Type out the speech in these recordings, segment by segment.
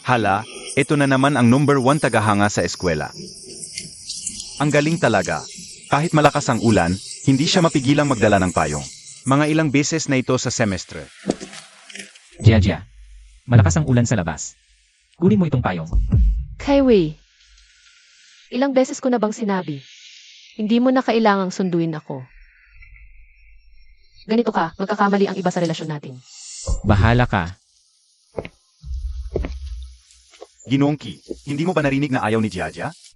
Hala, ito na naman ang number 1 tagahanga sa eskwela. Ang galing talaga. Kahit malakas ang ulan, hindi siya mapigilang magdala ng payong. Mga ilang beses na ito sa semestre. Jia, malakas ang ulan sa labas. Kunin mo itong payong. Kaiwei, ilang beses ko na bang sinabi? Hindi mo na kailangang sunduin ako. Ganito ka, magkakamali ang iba sa relasyon natin. Bahala ka. Ginoong Ki, hindi mo ba narinig na ayaw ni Jia?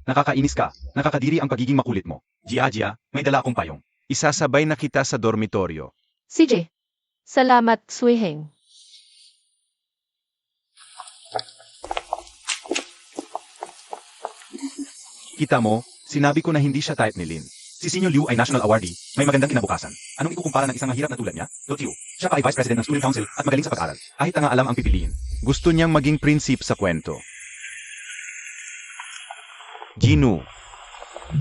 Nakakainis ka, nakakadiri ang pagiging makulit mo. Jia, may dala akong payong. Isasabay na kita sa dormitoryo. CJ, salamat, Suiheng. Kita mo, sinabi ko na hindi siya type ni Lin. Si Sinyo Liu ay national awardee, may magandang kinabukasan. Anong ikukumpara ng isang mahirap na tulad niya? Liu, siya pa ay vice president ng student council at magaling sa pag-aral. Kahit na nga alam ang pipiliin. Gusto niyang maging prinsip sa kwento. Jinu,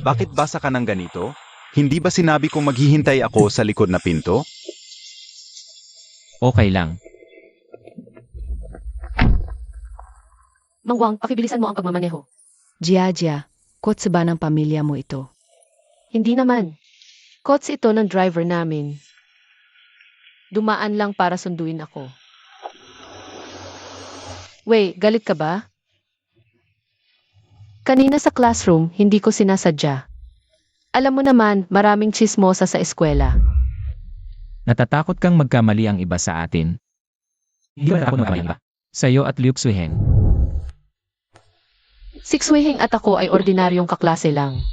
bakit basa ka ng ganito? Hindi ba sinabi kong maghihintay ako sa likod na pinto? Okay lang. Mangwang, pakibilisan mo ang pagmamaneho. Jia, kotse ba ng pamilya mo ito? Hindi naman. Kotse ito ng driver namin. Dumaan lang para sunduin ako. Wei, galit ka ba? Kanina sa classroom, hindi ko sinasadya. Alam mo naman, maraming chismosa sa eskwela. Natatakot kang magkamali ang iba sa atin. Hindi ba natatakot magkamali ang iba? Sa'yo at Liu Xueheng. Si Xueheng at ako ay ordinaryong kaklase lang.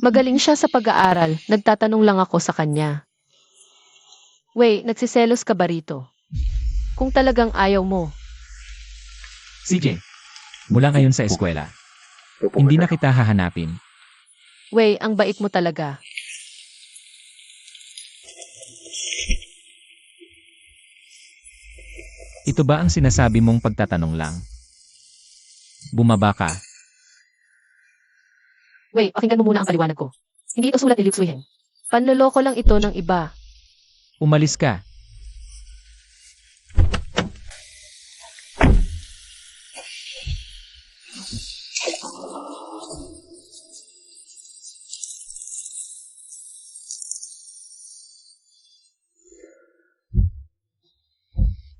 Magaling siya sa pag-aaral, nagtatanong lang ako sa kanya. Wei, nagsiselos ka ba rito? Kung talagang ayaw mo. CJ, mula ngayon sa eskwela, hindi na kita hahanapin. Wei, ang bait mo talaga. Ito ba ang sinasabi mong pagtatanong lang? Bumaba ka. Wei, pakinggan mo muna ang paliwanag ko. Hindi ito sulat ni Liu Xueheng. Panloloko lang ito ng iba. Umalis ka.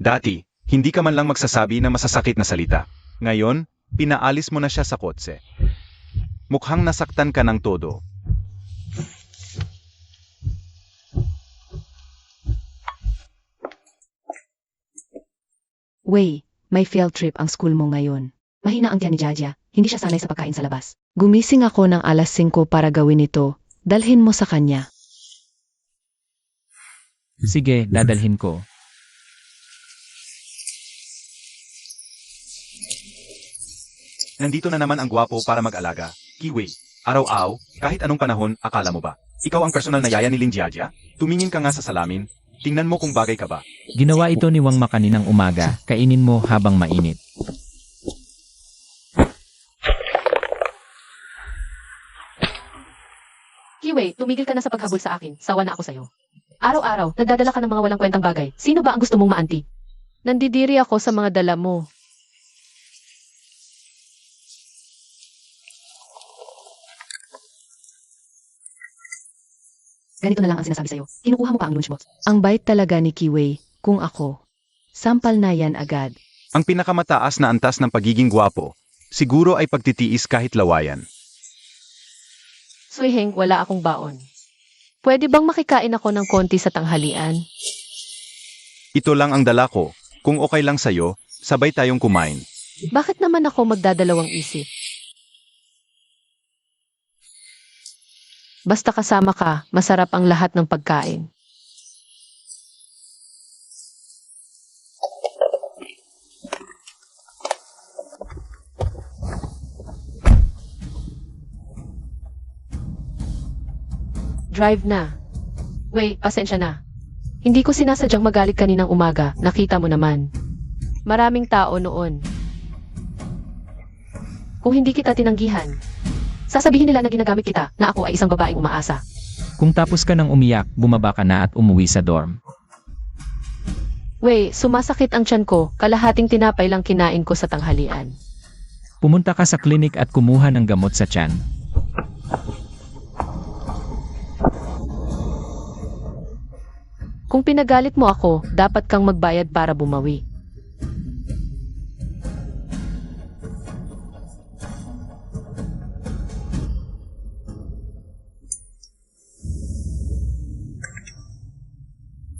Dati, hindi ka man lang magsasabi ng masasakit na salita. Ngayon, pinaalis mo na siya sa kotse. Mukhang nasaktan ka ng todo. Wei, may field trip ang school mo ngayon. Mahina ang tiyan ni Jia, hindi siya sanay sa pagkain sa labas. Gumising ako ng alas 5 para gawin ito. Dalhin mo sa kanya. Sige, dadalhin ko. Nandito na naman ang gwapo para mag-alaga. Kiwei, araw-araw, kahit anong panahon, akala mo ba? Ikaw ang personal na yaya ni Lin Jia? Tumingin ka nga sa salamin. Tingnan mo kung bagay ka ba. Ginawa ito ni Wang Ma kaninang umaga, kainin mo habang mainit. Kiwei, tumigil ka na sa paghabol sa akin. Sawa na ako sa'yo. Araw-araw, nagdadala ka ng mga walang kwentang bagay. Sino ba ang gusto mong maanti? Nandidiri ako sa mga dala mo. Ganito na lang ang sinasabi sa'yo. Kinukuha mo pa ang lunchbox. Ang bait talaga ni Kiwei, kung ako. Sampal na yan agad. Ang pinakamataas na antas ng pagiging gwapo, siguro ay pagtitiis kahit lawayan. Suiheng, wala akong baon. Pwede bang makikain ako ng konti sa tanghalian? Ito lang ang dala ko. Kung okay lang sa'yo, sabay tayong kumain. Bakit naman ako magdadalawang isip? Basta kasama ka, masarap ang lahat ng pagkain. Drive na. Wait, pasensya na. Hindi ko sinasadyang magalit kaninang umaga, nakita mo naman. Maraming tao noon. Kung hindi kita tinanggihan, sasabihin nila na ginagamit kita, na ako ay isang babaeng umaasa. Kung tapos ka ng umiyak, bumaba ka na at umuwi sa dorm. Wait, sumasakit ang tiyan ko, kalahating tinapay lang kinain ko sa tanghalian. Pumunta ka sa klinik at kumuha ng gamot sa tiyan. Kung pinagalit mo ako, dapat kang magbayad para bumawi.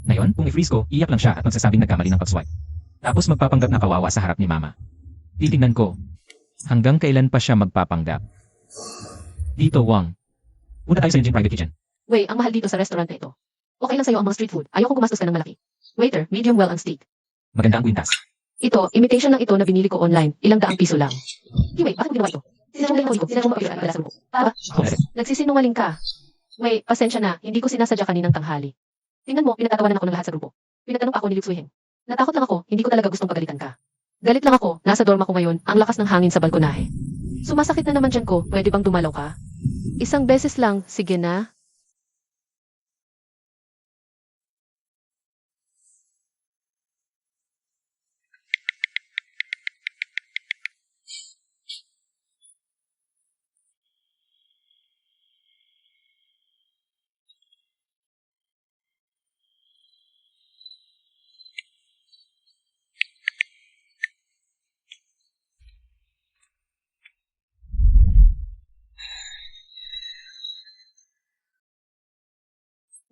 Ngayon, kung i-freeze ko, iyak lang siya at magsasabing nagkamali ng pag-swipe. Tapos magpapanggap na kawawa sa harap ni Mama. Titignan ko. Hanggang kailan pa siya magpapanggap? Dito, Wang. Punta tayo sa Eugene Private Kitchen. Wait, ang mahal dito sa restaurant na ito. Okay lang sa'yo ang mga street food. Ayoko gumastos ka ng malaki. Waiter, medium well ang steak. Maganda ang kwintas. Ito, imitation lang ito na binili ko online. Ilang daang piso lang. Wait, bakit mo ginawa ito? Sinungaling mo ito. Sinungaling mo ang palasan mo. Tama? Nagsisinungaling ka. Wait, pasensya na. Hindi ko sinasadya kaninang tanghali. Tingnan mo, pinagtatawanan ako ng lahat sa grupo. Pinatanong pa ako ni Liu Xueheng. Natakot lang ako, hindi ko talaga gustong pagalitan ka. Galit lang ako, nasa dorm ako ngayon, ang lakas ng hangin sa balkonahe. Sumasakit na naman dyan ko, pwede bang dumalaw ka? Isang beses lang, sige na.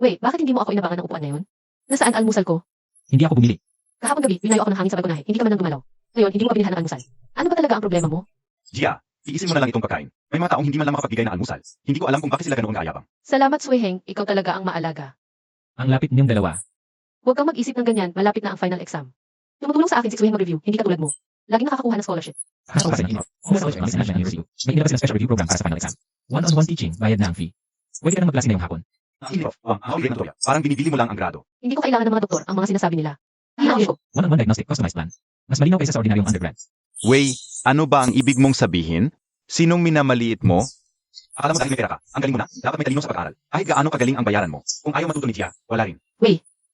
Wait, bakit hindi mo ako inabangan ng upuan na yun? Nasaan almusal ko? Hindi ako bumili. Kahapon gabi, binayo ako ng hangin sa balkonahe, hindi ka man nang dumalaw. Ngayon, hindi mo pa binilhan ng almusal. Ano ba talaga ang problema mo? Gia, tiisin mo na lang itong pagkain. May mga taong hindi man lang makapagbigay ng almusal. Hindi ko alam kung bakit sila ganoon kaayabang. Salamat, Xueheng, ikaw talaga ang maalaga. Ang lapit niyong dalawa. Huwag kang mag-isip ng ganyan, malapit na ang final exam. Tumutulong sa akin si Xueheng mag-review, hindi katulad mo. Laging nakakakuha ng scholarship. Hassle kasi ng Home College ng National University. May inilabas silang special review program para sa final exam. One-on-one teaching, bayad na ang fee. Pwede ka na magklase ngayong hapon. Parang binibili mo lang ang grado. Hindi ko kailangan ng mga doktor ang mga sinasabi nila. Hindi ko. One-on-one diagnostic customized plan. Mas malinaw kaysa sa ordinaryong undergrad. Wei, ano ba ang ibig mong sabihin? Sinong minamaliit mo? Akala mo dahil may pera ka, ang galing mo na, dapat may talino sa pag-aaral. Kahit gaano kagaling ang bayaran mo. Kung ayaw matuto ni Gia, wala rin.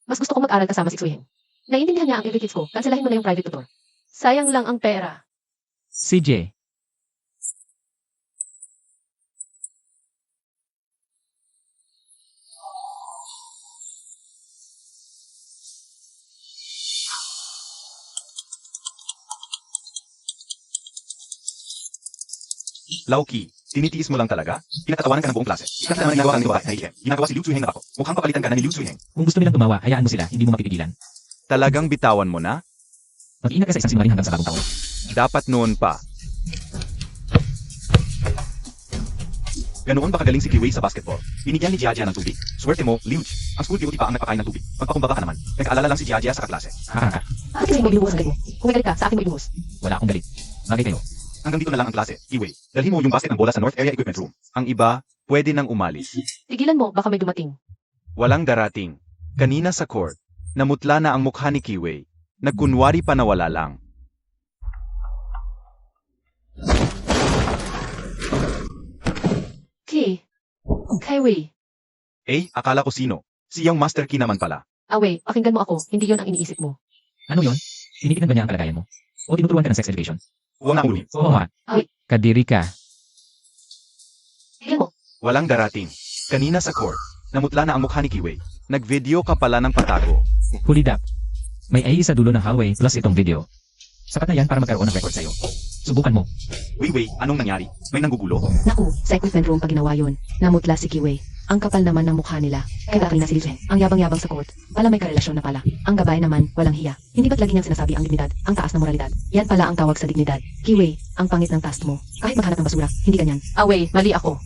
Mas gusto ko mag-aral kasama si Xueheng. Naiintindihan niya ang kids ko, kanselahin mo na yung private tutor. Sayang lang ang pera. CJ. Lauki, tinitiis mo lang talaga? Pinatatawanan ka ng buong klase. Ikat naman ang ginagawa ka ng babae na IM. Ginagawa si Liu Xueheng na ako. Mukhang papalitan ka na ni Liu Xueheng. Kung gusto nilang tumawa, hayaan mo sila, hindi mo mapipigilan. Talagang bitawan mo na? Mag-ingat ka sa isang sinungaling hanggang sa bagong taon. Dapat noon pa. Ganoon ba kagaling si Kiwei sa basketball? Binigyan ni Jiajia ng tubig. Swerte mo, Liuj. Ang school beauty pa ang nagpakain ng tubig. Magpakumbaga ka naman. Nag-aalala lang si Jiajia sa kaklase. Hahaha. Bakit kasi mo ibinuhos ang galit mo? Kung may galit ka, sa akin mo ibinuhos. Wala akong galit. Bagay kayo. Hanggang dito na lang ang klase, Kiwei. Dalhin mo yung basket ng bola sa North Area Equipment Room. Ang iba, pwede nang umalis. Tigilan mo, baka may dumating. Walang darating. Kanina sa court, namutla na ang mukha ni Kiwei. Nagkunwari pa na wala lang. Kiwei. Akala ko sino? Siyang Master Key naman pala. Wait, pakinggan mo ako, hindi yon ang iniisip mo. Ano yon? Tinitignan ba niya ang kalagayan mo? O tinuturuan ka ng sex education? Huwag na ulit. Oo nga. Kadiri ka. Tigilan mo. Walang darating. Kanina sa court, namutla na ang mukha ni Kiwei. Nag-video ka pala ng patago. Hulidap. May AI sa dulo ng hallway plus itong video. Sapat na yan para magkaroon ng record sa'yo. Subukan mo. Wei, anong nangyari? May nanggugulo? Naku, sa equipment room pa ginawa yun. Namutla si Kiwei. Ang kapal naman ng mukha nila. Kaya na si Liu. Ang yabang-yabang sa court. Pala may karelasyon na pala. Ang gabay naman, walang hiya. Hindi ba't lagi niyang sinasabi ang dignidad, ang taas ng moralidad? Yan pala ang tawag sa dignidad. Kiwei, ang pangit ng task mo. Kahit maghanap ng basura, hindi ganyan. Wait, mali ako.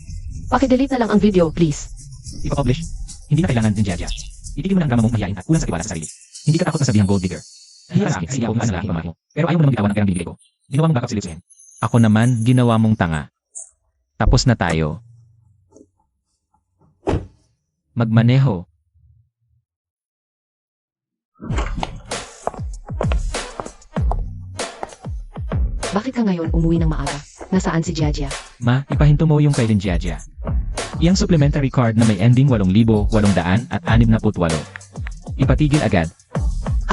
Pakidelete na lang ang video, please. Ipa-publish. Hindi na kailangan ng Jiajia. Itigil mo na ang drama mong mahihain at kulang sa tiwala sa sarili. Hindi ka takot na sabihang gold digger. Hindi sa akin, kasi ako ang lalaki pamahal mo. Pero ayaw mo namang bitawan ang perang bibigay ko. Ginawa mong backup si Liu Xueheng. Ako naman, ginawa mong tanga. Tapos na tayo. Magmaneho. Bakit ka ngayon umuwi ng maaga? Nasaan si Jiajia? Ma, ipahinto mo yung kay Jiajia. Iyang supplementary card na may ending 8,868. Ipatigil agad.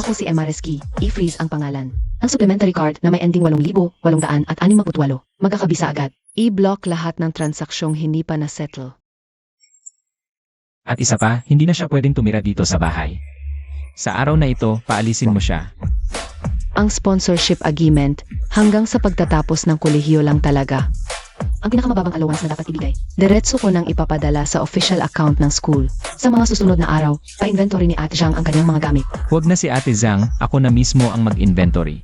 Ako si Emma Reski. I-freeze ang pangalan. Ang supplementary card na may ending 8,868. Magkakabisa agad. I-block lahat ng transaksyong hindi pa na-settle. At isa pa, hindi na siya pwedeng tumira dito sa bahay. Sa araw na ito, paalisin mo siya. Ang sponsorship agreement hanggang sa pagtatapos ng kolehiyo lang talaga. Ang pinakamababang allowance na dapat ibigay. Diretso ko nang ipapadala sa official account ng school. Sa mga susunod na araw, pa-inventory ni Ate Zhang ang kanyang mga gamit. Huwag na si Ate Zhang, ako na mismo ang mag-inventory.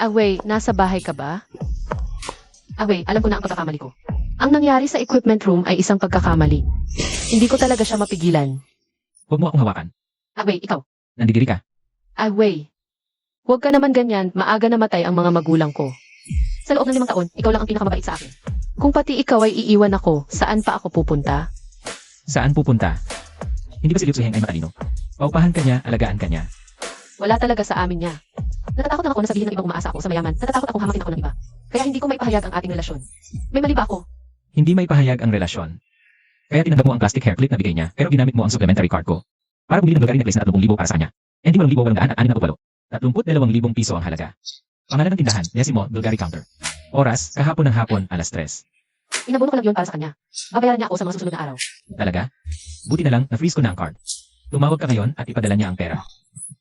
Away, nasa bahay ka ba? Away, alam ko na ang pagkakamali ko. Ang nangyari sa equipment room ay isang pagkakamali. Hindi ko talaga siya mapigilan. Huwag mo akong hawakan. Away, ikaw. Nandidiri ka. Away. Huwag ka naman ganyan, maaga namatay ang mga magulang ko. Sa loob ng 5 taon, ikaw lang ang pinakamabait sa akin. Kung pati ikaw ay iiwan ako, saan pa ako pupunta? Saan pupunta? Hindi ba si Liu Zheng ay matalino? Paupahan ka niya, alagaan ka niya. Wala talaga sa amin niya. Natatakot lang ako na sabihin ng ibang umaasa ako sa mayaman. Natatakot akong hamakin ako ng iba. Kaya hindi ko may pahayag ang ating relasyon. May mali ba ako? Hindi may pahayag ang relasyon. Kaya tinanggap mo ang plastic hair clip na bigay niya, pero ginamit mo ang supplementary card ko. Para bumili ng Bulgarian necklace na 30,000 para sa kanya. Hindi 8,868. 32,000 piso ang halaga. Pangalan ng tindahan, Decimo, Bulgari Counter. Oras, kahapon ng hapon, alas 3. Inabuno ko lang yun para sa kanya. Babayaran niya ako sa mga susunod na araw. Talaga? Buti na lang, na-freeze ko na ang card. Tumawag ka ngayon at ipadala niya ang pera.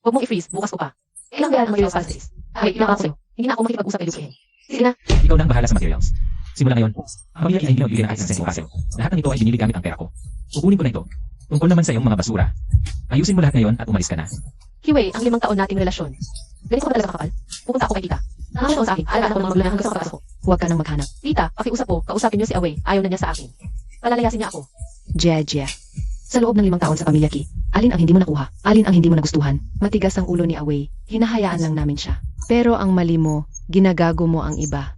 Huwag mong i-freeze, bukas ko pa. Ilang bayaran ng materials para sa days? Away, ilang ako sa'yo. Hindi na ako makikipag-usap kay Liu Zheng. Sige na. Ikaw na ang bahala sa materials. Simula ngayon, ang pamilya ay hindi na magbibigay ng kahit isang sentimo kasel. Lahat ng ito ay binili gamit ang pera ko. Kukunin ko na ito. Tungkol naman sa iyong mga basura. Ayusin mo lahat ngayon at umalis ka na. Kiwei, ang 5 taon nating relasyon. Ganito ka ba talaga kakapal? Pupunta ako kay tita. Nangalan ako sa akin. Alagaan ako ng mga magulang hanggang sa pagpasok ko. Huwag ka nang maghanap. Tita, pakiusap po. Kausapin niyo si Away. Ayaw na niya sa akin. Palalayasin niya ako. Jeje. Sa loob ng 5 taon sa pamilya Ki, alin ang hindi mo nakuha? Alin ang hindi mo nagustuhan? Matigas ang ulo ni Away. Hinahayaan lang namin siya. Pero ang mali mo, ginagago mo ang iba.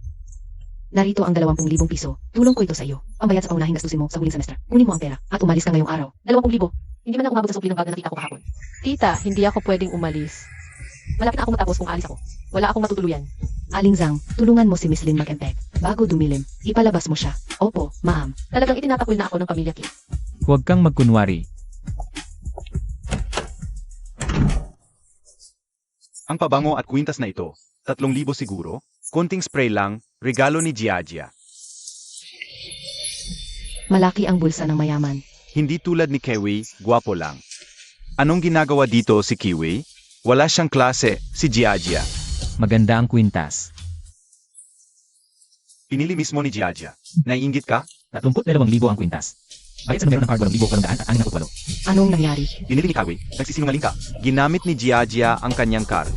Narito ang 20,000 piso. Tulong ko ito sa iyo. Pambayad sa paunahing gastusin mo sa huling semester. Kunin mo ang pera at umalis ka ngayong araw. 20,000. Hindi man ako umabot sa supli ng bag na nakita ko kahapon. Tita, hindi ako pwedeng umalis. Malapit na ako matapos kung aalis ako. Wala akong matutuluyan. Aling Zhang, tulungan mo si Miss Lin mag-empek. Bago dumilim, ipalabas mo siya. Opo, ma'am. Talagang itinatakwil na ako ng pamilya Ki. Huwag kang magkunwari. Ang pabango at kwintas na ito, 3,000 siguro, konting spray lang, regalo ni Jiajia. Malaki ang bulsa ng mayaman. Hindi tulad ni Kiwi, gwapo lang. Anong ginagawa dito si Kiwi? Wala siyang klase, si Jiajia. Maganda ang kwintas. Pinili mismo ni Jiajia. Naiinggit ka? 32,000 ang kwintas. Bayad sa numero ng card 8,868. Anong nangyari? Pinili ni Kiwi. Nagsisinungaling ka. Ginamit ni Jiajia ang kanyang card.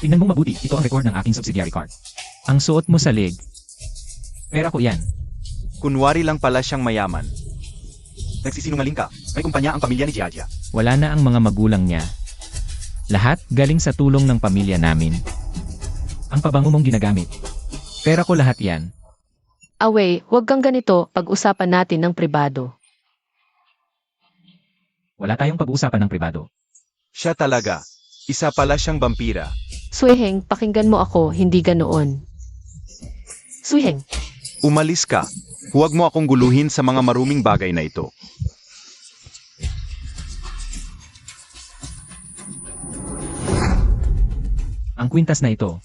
Tingnan mong mabuti, ito ang record ng aking subsidiary card. Ang suot mo sa leg. Pera ko yan. Kunwari lang pala siyang mayaman. Nagsisinungaling ka. May kumpanya ang pamilya ni Jiajia. Wala na ang mga magulang niya. Lahat galing sa tulong ng pamilya namin. Ang pabango mong ginagamit. Pera ko lahat yan. Away, huwag kang ganito, pag-usapan natin ng pribado. Wala tayong pag-uusapan ng pribado. Siya talaga. Isa pala siyang vampira. Suiheng, pakinggan mo ako, hindi ganoon. Suiheng, Umalis ka. Huwag mo akong guluhin sa mga maruming bagay na ito. Ang kwintas na ito.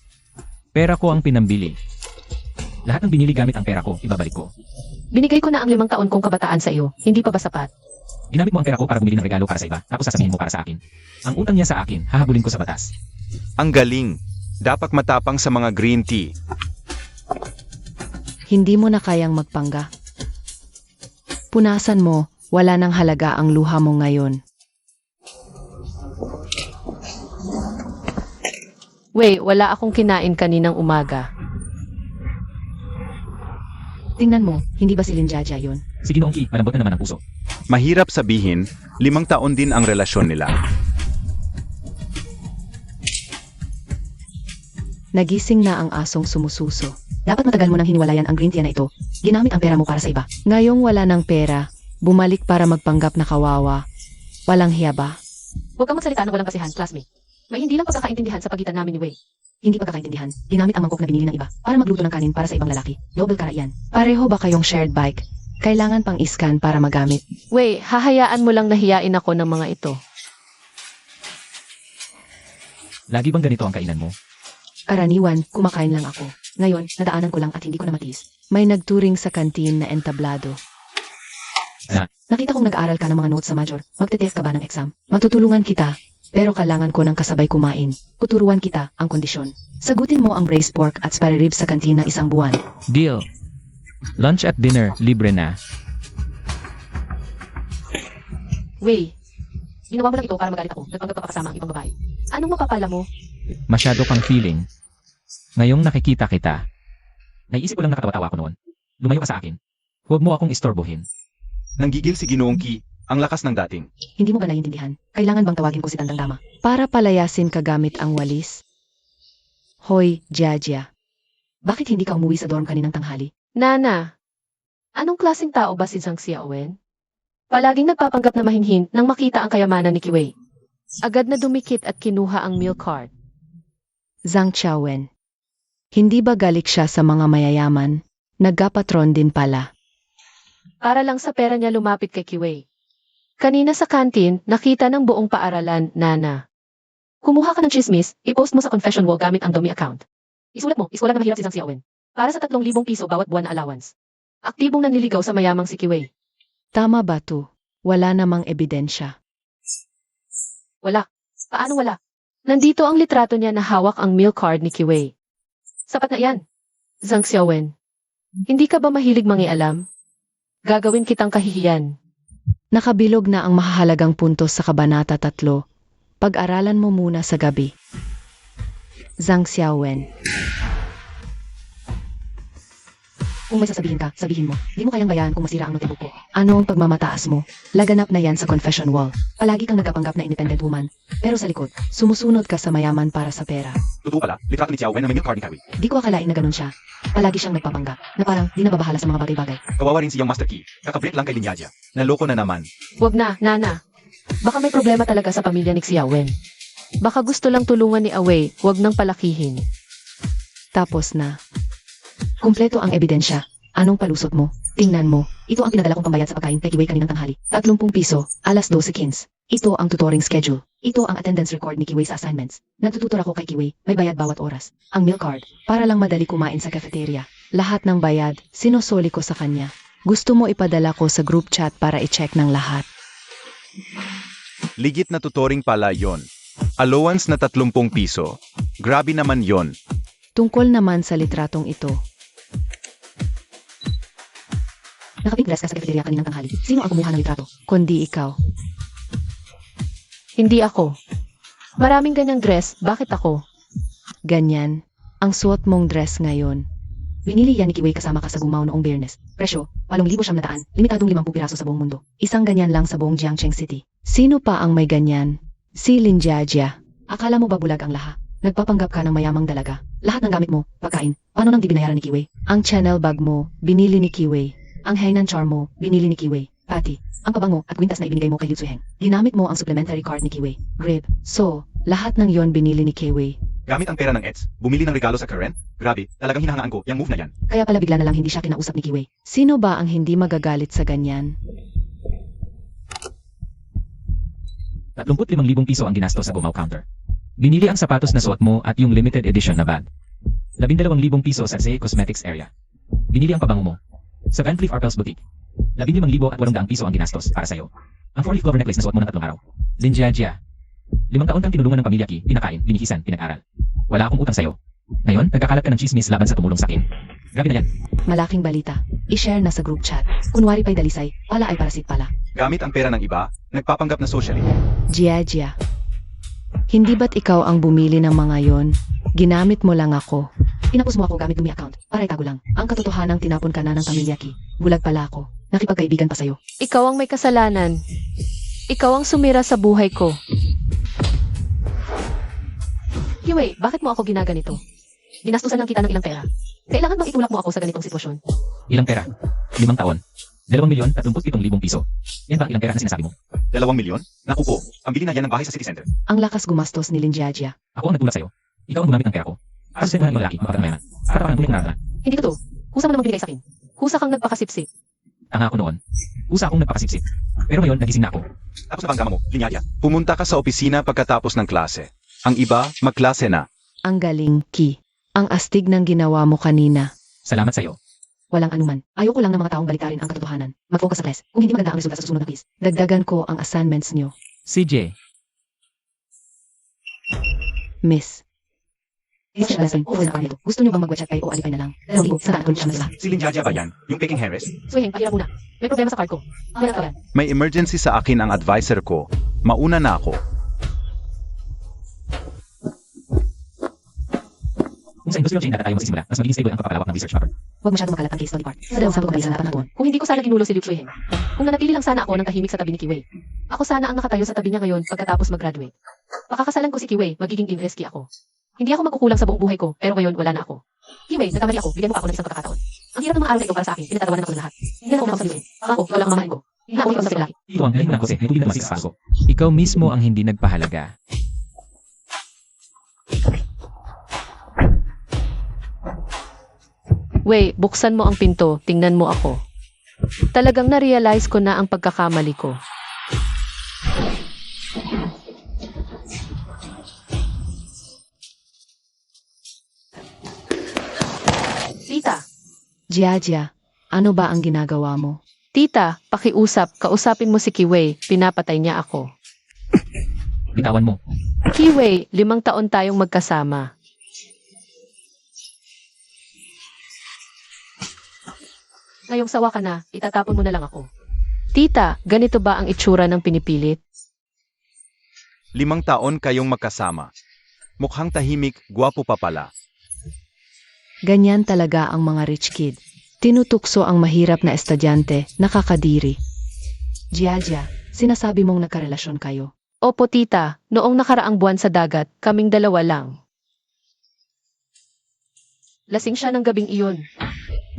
Pera ko ang pinambili. Lahat ng binili gamit ang pera ko, ibabalik ko. binigay ko na ang 5 taon kong kabataan sa iyo. Hindi pa ba sapat? Ginamit mo ang pera ko para bumili ng regalo para sa iba, tapos sasabihin mo para sa akin. Ang utang niya sa akin, hahabulin ko sa batas. Ang galing. Dapat matapang sa mga green tea. Hindi mo na kayang magpangga. Punasan mo, wala nang halaga ang luha mo ngayon. Wait, wala akong kinain kaninang umaga. Tingnan mo, hindi ba si Lin Jiajia yun? Si Ginoong Ki, malambot na naman ang puso. Mahirap sabihin, 5 taon din ang relasyon nila. Nagising na ang asong sumususo. Dapat matagal mo nang hiniwalayan ang green tea na ito. Ginamit ang pera mo para sa iba. Ngayong wala ng pera, Bumalik para magpanggap na kawawa. Walang hiya ba? Huwag kang magsalita ng walang kasihan, classmate. May hindi lang pagkakaintindihan sa pagitan namin ni Wei. Hindi pagkakaintindihan. Ginamit ang mangkok na binili ng iba para magluto ng kanin para sa ibang lalaki. Double kara yan. Pareho ba kayong shared bike? Kailangan pang iskan para magamit. Wait, hahayaan mo lang nahiyain ako ng mga ito. Lagi bang ganito ang kainan mo? Karaniwan, kumakain lang ako. Ngayon, nadaanan ko lang at hindi ko na matiis. May nagturing sa kantin na entablado. Nakita kong nag-aaral ka ng mga notes sa major. Magte-test ka ba ng exam? Matutulungan kita. Pero kailangan ko ng kasabay kumain. Tuturuan kita ang kondisyon. Sagutin mo ang braised pork at spare ribs sa kantin ng 1 buwan. Deal. Lunch at dinner, libre na. Wei, ginawa mo lang ito para magalit ako. Nagpanggap ka pa kasama ang ibang babae. Anong mapapala mo? Masyado kang feeling. Ngayong nakikita kita. Naisip ko lang nakatawa-tawa ako noon. Lumayo ka sa akin. Huwag mo akong istorbohin. Nanggigil si Ginoong Ki, ang lakas ng dating. Hindi mo ba naiintindihan? Kailangan bang tawagin ko si Tandang Dama? Para palayasin ka gamit ang walis. Hoy, Jiajia. Bakit hindi ka umuwi sa dorm kaninang tanghali? Nana, anong klaseng tao ba si Zhang Xiaowen? Palaging nagpapanggap na mahinhin nang makita ang kayamanan ni Kiwei. Agad na dumikit at kinuha ang meal card. Zhang Xiaowen. Hindi ba galik siya sa mga mayayaman? Nagkapatron din pala. Para lang sa pera niya lumapit kay Kiwei. Kanina sa kantin, nakita ng buong paaralan, Nana. Kumuha ka ng chismis, i-post mo sa confession wall gamit ang dummy account. Isulat mo, iskola na mahirap si Zhang Xiaowen. Para sa 3,000 piso bawat buwan na allowance. Aktibong nanliligaw sa mayamang si Kiwei. Tama ba to? Wala namang ebidensya. Wala. Paano wala? Nandito ang litrato niya na hawak ang meal card ni Kiwei. Sapat na yan. Zhang Xiaowen, hindi ka ba mahilig mangialam? Gagawin kitang kahihiyan. Nakabilog na ang mahahalagang puntos sa Kabanata 3. Pag-aralan mo muna sa gabi. Zhang Xiaowen. Kung may sasabihin ka, sabihin mo. Di mo kayang bayan kung masira ang notebook ko. Ano ang pagmamataas mo? Laganap na yan sa confession wall. Palagi kang nagkapanggap na independent woman. Pero sa likod, Sumusunod ka sa mayaman para sa pera. Totoo pala, litrato ni Xiaowen na may milk card ni Kiwei. di ko akalain na ganun siya. Palagi siyang nagpapanggap. Na parang di nababahala sa mga bagay-bagay. Kawawa rin siyang Master Key. Kakabreak lang kay Linyaja. Naloko na naman. Wag na, Nana. Baka may problema talaga sa pamilya ni Xiaowen. Baka gusto lang tulungan ni Awei, wag nang palakihin. Tapos na. Kumpleto ang ebidensya. Anong palusot mo? Tingnan mo. Ito ang pinadala kong pambayad sa pagkain kay Kiwei kaninang tanghali. 30 piso, alas 12:15. Ito ang tutoring schedule. Ito ang attendance record ni Kiwei sa assignments. Nagtututor ako kay Kiwei. May bayad bawat oras. Ang meal card. Para lang madali kumain sa cafeteria. Lahat ng bayad, sinusoli ko sa kanya. Gusto mo ipadala ko sa group chat para i-check ng lahat. Ligit na tutoring pala yon. Allowance na 30 piso. Grabe naman yon. Tungkol naman sa litratong ito, Nakapink dress ka sa cafeteria kaninang tanghali. Sino ang kumuha ng litrato? kundi ikaw. Hindi ako. Maraming ganyang dress, bakit ako? Ganyan, ang suot mong dress ngayon. Binili yan ni Kiwei kasama ka sa Gumao noong Biyernes. Presyo, 8,700. Limitadong 50 piraso sa buong mundo. Isang ganyan lang sa buong Jiangcheng City. Sino pa ang may ganyan? Si Lin Jiajia. Akala mo ba bulag ang laha? Nagpapanggap ka ng mayamang dalaga. Lahat ng gamit mo, pagkain, paano nang di binayaran ni Kiwei? Ang channel bag mo, binili ni Kiwei. Ang Hainan charm mo, binili ni Kiwei. Pati, ang pabango at kwintas na ibinigay mo kay Liu Zuheng. Ginamit mo ang supplementary card ni Kiwei. Grib. So, lahat ng yon binili ni Kiwei. Gamit ang pera ng EDS, bumili ng regalo sa Karen. Grabe, talagang hinahangaan ko yung move na yan. Kaya pala bigla na lang hindi siya kinausap ni Kiwei. Sino ba ang hindi magagalit sa ganyan? 35,000 piso ang ginastos sa Gumao counter. Binili ang sapatos na suot mo at yung limited edition na bag. 12,000 piso sa Say Cosmetics area. Binili ang pabango mo. Sa Van Cleef Arpels Boutique. 15,800 piso ang ginastos para sa'yo. Ang 4-leaf clover necklace na suot mo ng 3 araw. Linjiajia. 5 taon kang tinulungan ng pamilya Ki, pinakain, binihisan, pinag-aral. Wala akong utang sa'yo. Ngayon, nagkakalat ka ng chismis laban sa tumulong sa akin. Grabe na yan. Malaking balita. I-share na sa group chat. Kunwari pa'y dalisay, pala ay parasit pala. Gamit ang pera ng iba, nagpapanggap na socially. Jiajia. Hindi ba't ikaw ang bumili ng mga yon? Ginamit mo lang ako. Pinapos mo ako gamit dumi account. Para itago lang. Ang katotohanan tinapon ka na ng pamilya Ki. Bulag pala ako. Nakipagkaibigan pa sa'yo. Ikaw ang may kasalanan. Ikaw ang sumira sa buhay ko. Kiwei, bakit mo ako ginaganito? Ginastusan lang kita ng ilang pera. Kailangan bang itulak mo ako sa ganitong sitwasyon? Ilang pera? 5 taon. 2,037,000 piso. Yan ba ang ilang pera na sinasabi mo? 2 milyon? Naku po, pambili na yan ng bahay sa city center. Ang lakas gumastos ni Linjiajia. Ako ang nagtulak sa'yo. Ikaw ang gumamit ng pera ko. Para sa mga lalaki, mapagamayaman. Para parang tunay na Hindi totoo. Kusa mo namang binigay sa akin. Kusa kang nagpakasipsip. Tanga ako noon. Usa akong nagpakasipsip. Pero ngayon, nagising na ako. Tapos na ba ang gama mo, linyadya? Pumunta ka sa opisina pagkatapos ng klase. Ang iba, magklase na. Ang galing, Ki. Ang astig ng ginawa mo kanina. Salamat sa'yo. Walang anuman. Ayoko lang ng mga taong balitarin ang katotohanan. Mag-focus sa class. Kung hindi maganda ang resulta sa susunod na quiz, dagdagan ko ang assignments niyo. CJ, Miss. Miss Lesson, okay na kami ito. Gusto niyo bang mag-WhatsApp kayo o alipay na lang? 2,000, saan ko siya na Si Linyadya ba yan? Yung Peking Harris? Suheng, pahirap muna. May problema sa card ko. Kaya ka yan. May emergency sa akin ang advisor ko. Mauna na ako. kung sa industrial chain data tayo magsisimula, mas magiging stable ang pagpapalawak ng research paper. Huwag masyadong makalat ang case study part. Sa dalawang sabi ko kayo sa dapat natuon. Kung hindi ko sana ginulo si Liu Chuiheng. Kung nanatili lang sana ako ng tahimik sa tabi ni Kiwei. Ako sana ang nakatayo sa tabi niya ngayon pagkatapos mag-graduate. Pakakasalan ko si Kiwei, magiging Imreski ako. Hindi ako magkukulang sa buong buhay ko, pero ngayon wala na ako. Kiwei, nagkamali ako, bigyan mo pa ako ng isang pagkakataon. Ang hirap ng mga araw na ito para sa akin, pinatatawanan ako ng lahat. Hindi na ako sa Liu. Ako, ikaw lang ang mamahalin ko. Hindi na ako ikaw sa lalaki. Ito ang galing mo lang kasi, may tuli na dumating sa ko. Ikaw mismo ang hindi nagpahalaga. Wei, buksan mo ang pinto, tingnan mo ako. Talagang na-realize ko na ang pagkakamali ko. Tita, Jiajia, ano ba ang ginagawa mo? tita, pakiusap, kausapin mo si Kiwei, pinapatay niya ako. Bitawan mo. Kiwei, 5 taon tayong magkasama. Ngayong sawa ka na, itatapon mo na lang ako. Tita, ganito ba ang itsura ng pinipilit? 5 taon kayong magkasama. Mukhang tahimik, gwapo pa pala. Ganyan talaga ang mga rich kid. Tinutukso ang mahirap na estudyante, nakakadiri. Jiajia, sinasabi mong nagkarelasyon kayo. Opo tita, noong nakaraang buwan sa dagat, kaming dalawa lang. Lasing siya ng gabing iyon.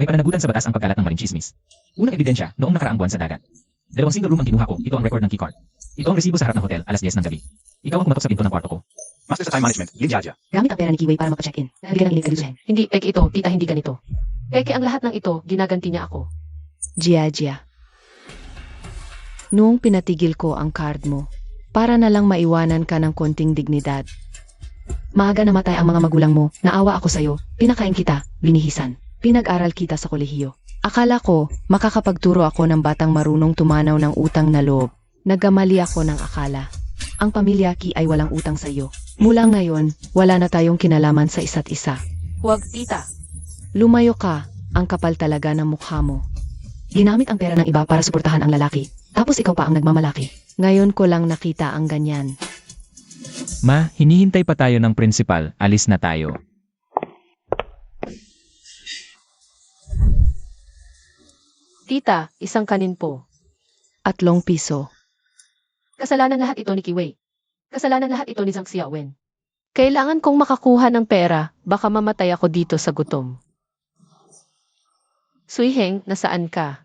May pananagutan sa batas ang pagkalat ng maling chismis. Unang ebidensya, noong nakaraang buwan sa dagat. 2 single room ang kinuha ko, ito ang record ng keycard. Ito ang resibo sa harap ng hotel, alas 10 ng gabi. Ikaw ang kumatok sa pinto ng kwarto ko. Master sa time management, Linyadya. Gamit ang pera ni Kiwei para magpa-check-in. Nabigyan ng ilig kalusuhin. Hindi, peke ito, tita hindi ganito. Peke ang lahat ng ito, ginaganti niya ako. Jiajia. Noong pinatigil ko ang card mo, para na lang maiwanan ka ng konting dignidad. Maaga namatay ang mga magulang mo, naawa ako sa'yo, pinakain kita, binihisan. Pinag-aral kita sa kolehiyo. Akala ko, makakapagturo ako ng batang marunong tumanaw ng utang na loob. Nagkamali ako ng akala. Ang pamilya Ki ay walang utang sa iyo. Mula ngayon, wala na tayong kinalaman sa isa't isa. Huwag tita. Lumayo ka, ang kapal talaga ng mukha mo. Ginamit ang pera ng iba para suportahan ang lalaki, tapos ikaw pa ang nagmamalaki. Ngayon ko lang nakita ang ganyan. Ma, hinihintay pa tayo ng principal, alis na tayo. Tita, isang kanin po. At ₱8. Kasalanan lahat ito ni Kiwei. Kasalanan lahat ito ni Zhang Xiaowen. Kailangan kong makakuha ng pera, baka mamatay ako dito sa gutom. Suiheng, nasaan ka?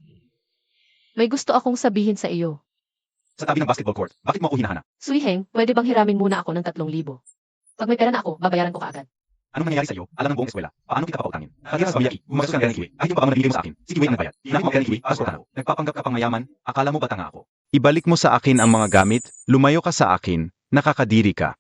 May gusto akong sabihin sa iyo. Sa tabi ng basketball court, bakit mo ako hinahanap? Suiheng, pwede bang hiramin muna ako ng 3,000? Pag may pera na ako, babayaran ko kaagad. Anong nangyayari sa'yo? Alam ng buong eskwela. Paano kita papautangin? Pagkira sa pamilya Ki, gumagastos ka ng pera ni Kiwei. Kahit yung baang nabibigay mo sa akin, si Kiwei ang nagbayad. Hinahanap mo ang pera ni Kiwei, para suportahan ako. Nagpapanggap ka pang mayaman, akala mo ba tanga ako? Ibalik mo sa akin ang mga gamit, lumayo ka sa akin, nakakadiri ka.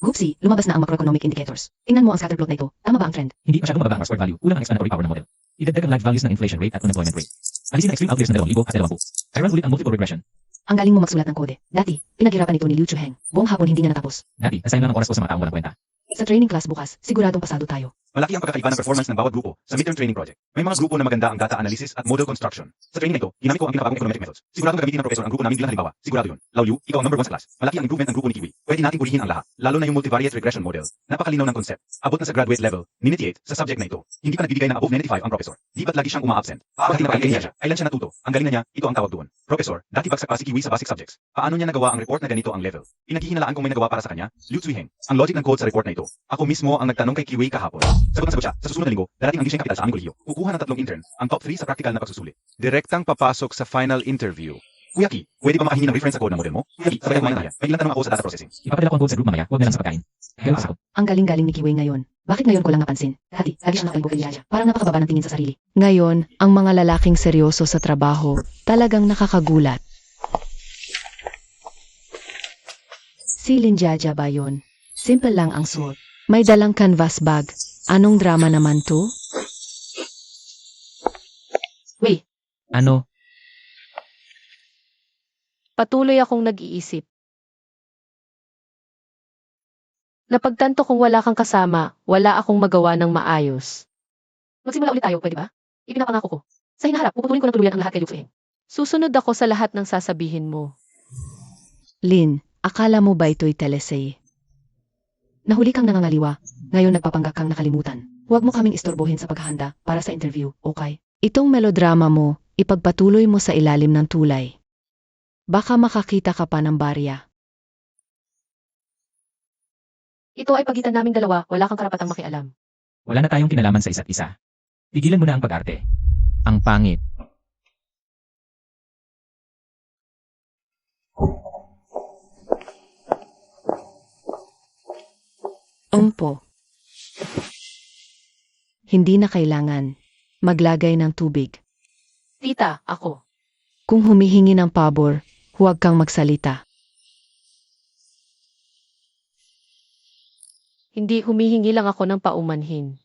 Gupsi, lumabas na ang macroeconomic indicators. Tingnan mo ang scatterplot na ito. Tama ba ang trend? Hindi masyadong mababa ang square value, kulang ang explanatory power ng model. Idagdag ang live values ng inflation rate at unemployment rate. Alisin ang extreme outliers ng 2,000 at 20. I-run ulit ang multiple regression. Ang galing mo magsulat ng kode. Dati, pinaghirapan ito ni Liu Chuheng. Buong hapon hindi niya natapos. Dati, nasayang lang ang oras ko sa mga taong walang kwenta. Sa training class bukas, siguradong pasado tayo. Malaki ang pagkakaiba ng performance ng bawat grupo sa midterm training project. May mga grupo na maganda ang data analysis at model construction. Sa training na ito, ginamit ko ang pinakabagong econometric methods. Siguradong gagamitin ng professor ang grupo namin bilang halimbawa. Sigurado yun. Lao Liu, ikaw ang number 1 sa class. Malaki ang improvement ng grupo ni Kiwei. Pwede nating purihin ang lahat, lalo na yung multivariate regression model. Napakalinaw ng concept. Abot na sa graduate level. Ninitiate sa subject na ito. Hindi pa nagbibigay ng above 95 ang professor. Di ba't lagi siyang uma-absent? Pagdating na pagkain niya, ilan siya natuto. Ang galing na niya, ito ang tawag doon. Professor, dati bagsak pa si Kiwei sa basic subjects. Paano niya nagawa ang report na ganito ang level? Pinaghihinalaan kong may nagawa para sa kanya, Liu Zuiheng. Ang logic ng code sa report na ito. Ako mismo ang nagtanong kay Kiwei kahapon. Sagot na sagot siya. Sa susunod na linggo, darating ang Gising Capital sa aming kolehiyo. Kukuha ng 3 intern, ang top 3 sa practical na pagsusulit. Direktang papasok sa final interview. Kuya Ki, pwede ba makahingi ng reference sa code ng model mo? Kuya Ki, sabay kumain na yan. May ilang tanong ako sa data processing. Ipapadala ko ang code sa group mamaya, huwag na lang sa pagkain. Ganun sa Ang galing-galing ni Kiwei ngayon. Bakit ngayon ko lang napansin? Dati, lagi siyang nakalimbo kay Jaja. Parang napakababa ng tingin sa sarili. Ngayon, ang mga lalaking seryoso sa trabaho, talagang nakakagulat. Si Linjaja ba yun? Simple lang ang suot. May dalang canvas bag. Anong drama naman to? Wei, Ano? Patuloy akong nag-iisip. Napagtanto kong wala kang kasama, wala akong magawa ng maayos. magsimula ulit tayo, pwede ba? Ipinapangako ko. Sa hinaharap, puputulin ko ng tuluyan ang lahat kay Liu Feng. Susunod ako sa lahat ng sasabihin mo. Lin, akala mo ba ito'y telesay? Nahuli kang nangangaliwa. Ngayon nagpapanggap kang nakalimutan. Huwag mo kaming istorbohin sa paghahanda para sa interview, okay? Itong melodrama mo, ipagpatuloy mo sa ilalim ng tulay. Baka makakita ka pa ng barya. Ito ay pagitan naming dalawa, wala kang karapatang makialam. Wala na tayong kinalaman sa isa't isa. Pigilan mo na ang pag-arte. Ang pangit. Umpo. Hindi na kailangan maglagay ng tubig. Tita, ako. Kung humihingi ng pabor, huwag kang magsalita. Hindi humihingi lang ako ng paumanhin.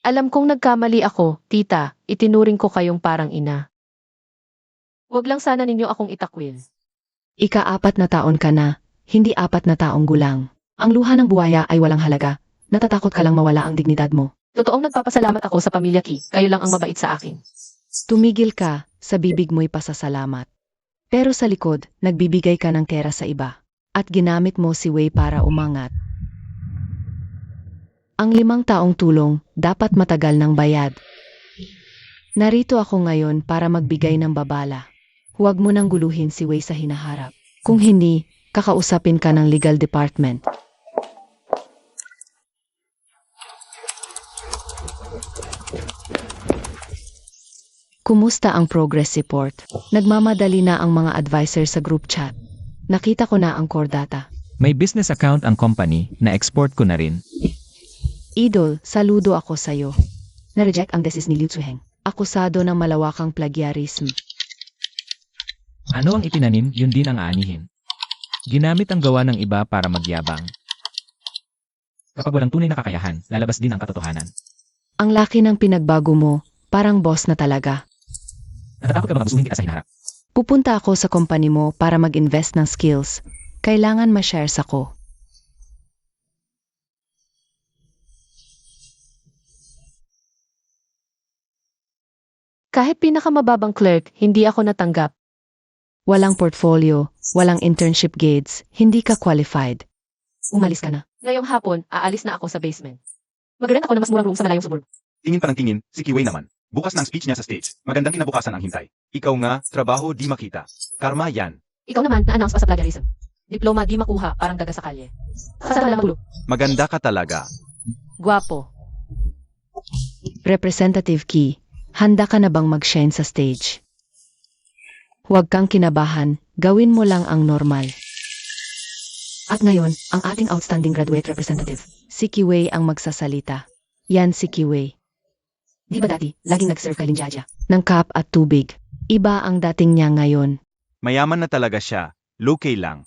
Alam kong nagkamali ako, tita, itinuring ko kayong parang ina. Huwag lang sana ninyo akong itakwil. Ika-4 na taon ka na, hindi 4 na taong gulang. Ang luha ng buwaya ay walang halaga. Natatakot ka lang mawala ang dignidad mo. Totoong nagpapasalamat ako sa pamilya Ki. Kayo lang ang mabait sa akin. Tumigil ka, sa bibig mo'y pasasalamat. Pero sa likod, nagbibigay ka ng kera sa iba. At ginamit mo si Wei para umangat. Ang 5 taong tulong, dapat matagal ng bayad. Narito ako ngayon para magbigay ng babala. Huwag mo nang guluhin si Wei sa hinaharap. Kung hindi, kakausapin ka ng legal department. Kumusta ang progress report? Nagmamadali na ang mga advisor sa group chat. Nakita ko na ang core data. May business account ang company na export ko na rin. Idol, saludo ako sa'yo. Na-reject ang thesis ni Liu Zuheng. Akusado ng malawakang plagiarism. Ano ang itinanim, yun din ang aanihin. Ginamit ang gawa ng iba para magyabang. Kapag walang tunay na kakayahan, lalabas din ang katotohanan. Ang laki ng pinagbago mo, parang boss na talaga. Natatakot ka ba mabusuhin kita sa hinaharap? Pupunta ako sa company mo para mag-invest ng skills. Kailangan ma-shares ako. Kahit pinakamababang clerk, hindi ako natanggap. Walang portfolio, walang internship grades, hindi ka qualified. Umalis ka na. Ngayong hapon, aalis na ako sa basement. Mag-rent ako ng mas murang room sa malayong suburb. Tingin pa ng tingin, si Kiwei naman. Bukas na ang speech niya sa stage. Magandang kinabukasan ang hintay. Ikaw nga, trabaho di makita. Karma yan. Ikaw naman, na-announce pa sa plagiarism. Diploma di makuha, parang daga sa kalye. Kasama lang ang ulo. Maganda ka talaga. Guwapo. Representative Key, handa ka na bang mag-shine sa stage? Huwag kang kinabahan, gawin mo lang ang normal. At ngayon, ang ating outstanding graduate representative. Si Kiwei ang magsasalita. Yan si Kiwei. Di ba dati, laging nag-serve kay Linjaja? Ng cup at tubig. Iba ang dating niya ngayon. Mayaman na talaga siya. Low-key lang.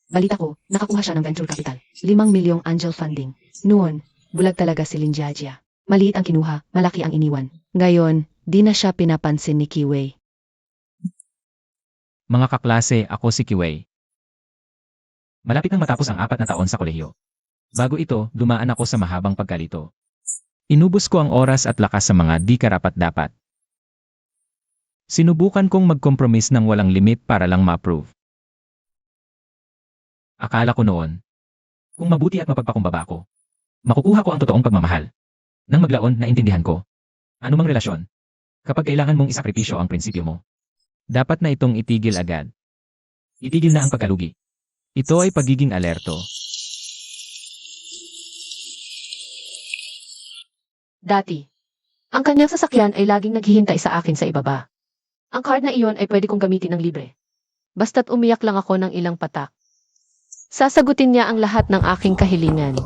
Balita ko, nakakuha siya ng venture capital. 5 milyong angel funding. Noon, bulag talaga si Linjaja. Maliit ang kinuha, malaki ang iniwan. Ngayon, di na siya pinapansin ni Kiwei. Mga kaklase, ako si Kiwei. Malapit nang matapos ang 4 na taon sa kolehiyo. Bago ito, dumaan ako sa mahabang pagkalito. Inubos ko ang oras at lakas sa mga di karapat-dapat. Sinubukan kong mag-compromise ng walang limit para lang ma-approve. Akala ko noon, kung mabuti at mapagpakumbaba ako, makukuha ko ang totoong pagmamahal. Nang maglaon, naintindihan ko. Ano mang relasyon, kapag kailangan mong isakripisyo ang prinsipyo mo, dapat na itong itigil agad. Itigil na ang pagkalugi. Ito ay pagiging alerto. Dati. Ang kanyang sasakyan ay laging naghihintay sa akin sa ibaba. Ang card na iyon ay pwede kong gamitin ng libre. Basta't umiyak lang ako ng ilang patak. Sasagutin niya ang lahat ng aking kahilingan.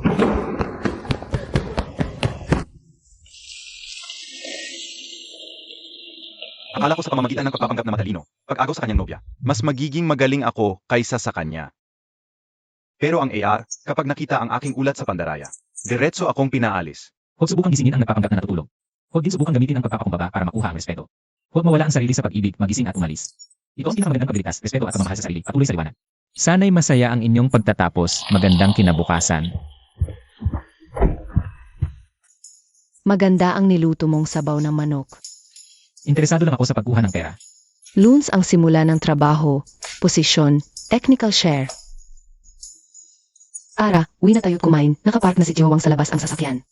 Akala ko sa pamamagitan ng pagpapanggap na matalino, pag-agaw sa kanyang nobya. Mas magiging magaling ako kaysa sa kanya. Pero ang AR, kapag nakita ang aking ulat sa pandaraya, Diretso akong pinaalis. Huwag subukang gisingin ang nagpapanggap na natutulog. Huwag din subukang gamitin ang pagpapakumbaba para makuha ang respeto. Huwag mawala ang sarili sa pag-ibig, magising at umalis. Ito ang pinakamagandang pagligtas, respeto at pamamahal sa sarili, patuloy sa liwanag. Sana'y masaya ang inyong pagtatapos, magandang kinabukasan. Maganda ang niluto mong sabaw ng manok. Interesado lang ako sa pagkuha ng pera. Loons ang simula ng trabaho, posisyon, technical share. Ara, uwi na tayo't kumain. Nakapark na si Jowang sa labas ang sasakyan.